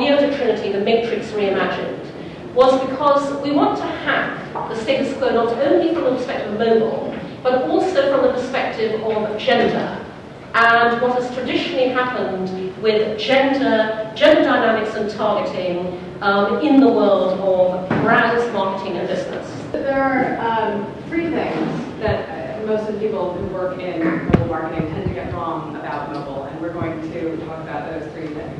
Neo to Trinity, the Matrix reimagined, was because we want to hack the status quo not only from the perspective of mobile, but also from the perspective of gender, and what has traditionally happened with gender dynamics and targeting in the world of brands, marketing, and business. There are three things that most of the people who work in mobile marketing tend to get wrong about mobile, and we're going to talk about those three things.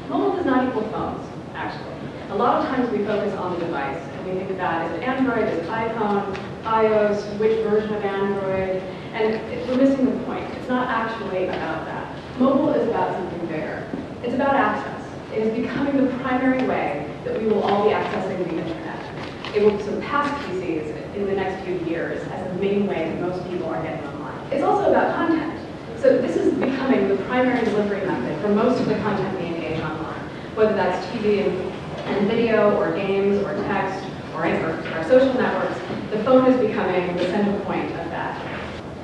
Mobile does not equal phones, actually. A lot of times we focus on the device, and we think of that as Android, as iPhone, iOS, which version of Android, and we're missing the point. It's not actually about that. Mobile is about something bigger. It's about access. It is becoming the primary way that we will all be accessing the internet. It will surpass PCs in the next few years as the main way that most people are getting online. It's also about content. So this is becoming the primary delivery method for most of the content we engage online, whether that's TV and video, or games, or text, or our social networks. The phone is becoming the central point of that.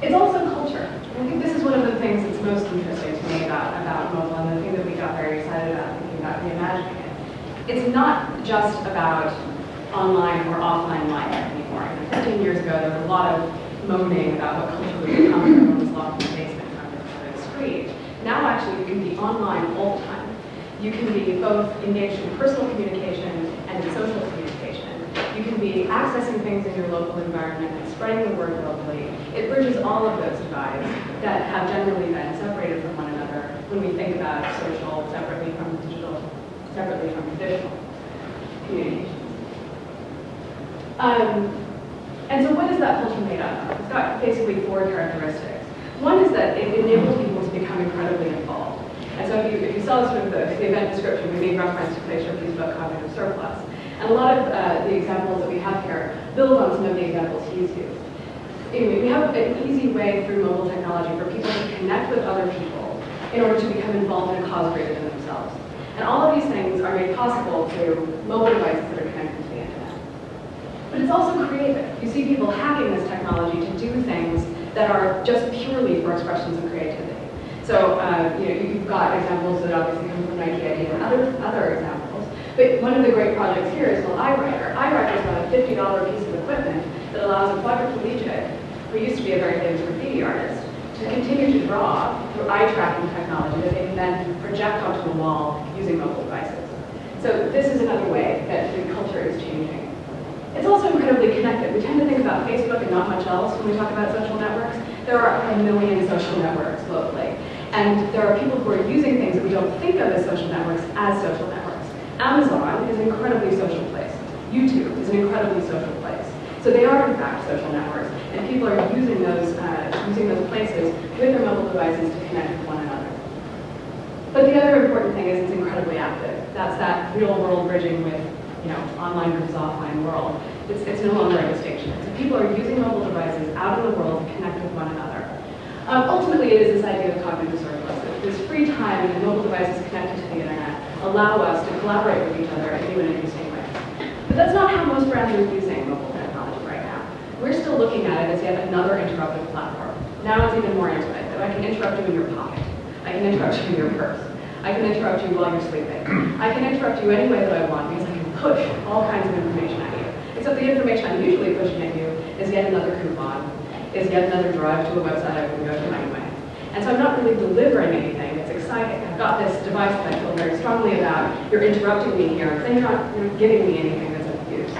It's also culture. I think this is one of the things that's most interesting to me about mobile, and the thing that we got very excited about thinking about reimagining it. It's not just about online or offline life anymore. 15 years ago, there was a lot of moaning about what culture would become when everyone was locked in the basement trying to scream. Now, actually, you can be online all the time. You can be both engaged in personal communication and in social communication. You can be accessing things in your local environment and spreading the word globally. It bridges all of those divides that have generally been separated from one another when we think about social separately from digital, separately from traditional communications. And so what is that culture made up of? It's got basically four characteristics. One is that it enables people to become incredibly involved. And so if you saw sort of the event description, we made reference to Glacier Piece about cognitive surplus. And a lot of the examples that we have here build on some of the examples he's used. Anyway, we have an easy way through mobile technology for people to connect with other people in order to become involved in a cause greater than themselves. And all of these things are made possible through mobile devices that are connected to the internet. But it's also creative. You see people hacking this technology to do things that are just purely for expressions of creativity. So you've got examples that obviously come from Nike ID and other examples. But one of the great projects here is called iWriter. iWriter is about a $50 piece of equipment that allows a quadriplegic, who used to be a very famous graffiti artist, to continue to draw through eye tracking technology that they can then project onto a wall using mobile devices. So this is another way that the culture is changing. It's also incredibly connected. We tend to think about Facebook and not much else when we talk about social networks. There are a million social networks globally. And there are people who are using things that we don't think of as social networks social networks. Amazon is an incredibly social place. YouTube is an incredibly social place. So they are, in fact, social networks. And people are using those places with their mobile devices to connect with one another. But the other important thing is it's incredibly active. That's that real-world bridging with online versus offline world. It's no longer a distinction. So people are using mobile devices out in the world to connect with one another. Ultimately, it is this idea of cognitive surplus. This free time and mobile devices connected to the internet allow us to collaborate with each other in new and interesting ways. But that's not how most brands are using mobile technology right now. We're still looking at it as yet another interruptive platform. Now it's even more intimate, that I can interrupt you in your pocket. I can interrupt you in your purse. I can interrupt you while you're sleeping. I can interrupt you any way that I want because I can push all kinds of information at you. Except the information I'm usually pushing at you is yet another coupon, is yet another drive to a website I wouldn't go to anyway. And so I'm not really delivering anything. It's exciting. I've got this device that I feel very strongly about. You're interrupting me here. Then you're not giving me anything that's of use.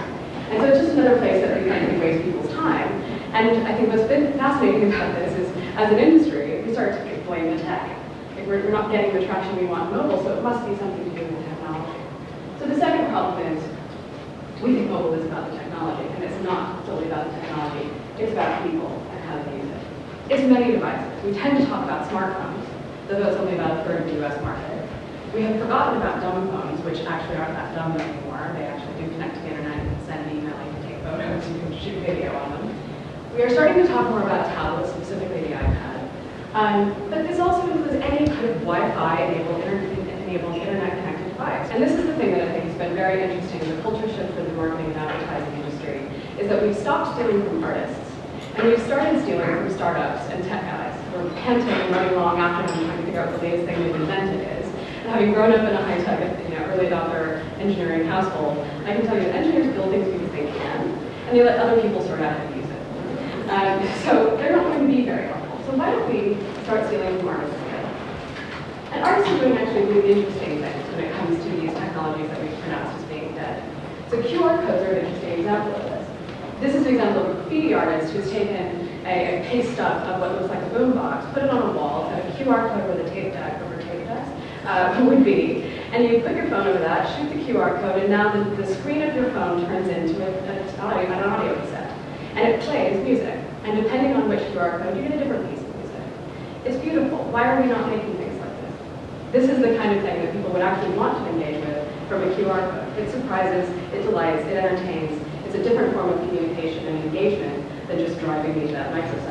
And so it's just another place that we frankly waste people's time. And I think what's been fascinating about this is, as an industry, we start to blame the tech. Like we're not getting the traction we want in mobile, so it must be something to do with the technology. So the second problem is, we think mobile is about the technology, and it's not solely about the technology. It's about people and how they use it. It's many devices. We tend to talk about smartphones, though that's only about a third of the US market. We have forgotten about dumb phones, which actually aren't that dumb anymore. They actually do connect to the internet, you can send email, you can take photos, you can shoot video on them. We are starting to talk more about tablets, specifically the iPad. But this also includes any kind of Wi-Fi enabled internet-connected device. And this is the thing that I think has been very interesting in the culture shift for the marketing and advertising industry, is that we've stopped stealing from artists. And we've started stealing from startups and tech guys who are panting and running along after them trying to figure out what the latest thing they've invented is. And having grown up in a high-tech, early adopter engineering household, I can tell you that engineers build things because they can, and they let other people sort out how to use it. So they're not going to be very helpful. So why don't we start stealing from artists together? And artists are doing actually really interesting things when it comes to these technologies that we've pronounced as being dead. So QR codes are an interesting example of this. This is an example of a graffiti artist who's taken a paste up of what looks like a boombox, put it on a wall, and a QR code with a tape deck over tape decks would be. And you put your phone over that, shoot the QR code, and now the screen of your phone turns into an audio cassette. And it plays music. And depending on which QR code, you get a different piece of music. It's beautiful. Why are we not making things like this? This is the kind of thing that people would actually want to engage with from a QR code. It surprises, it delights, it entertains. It's a different form of communication and engagement than just driving these microseconds.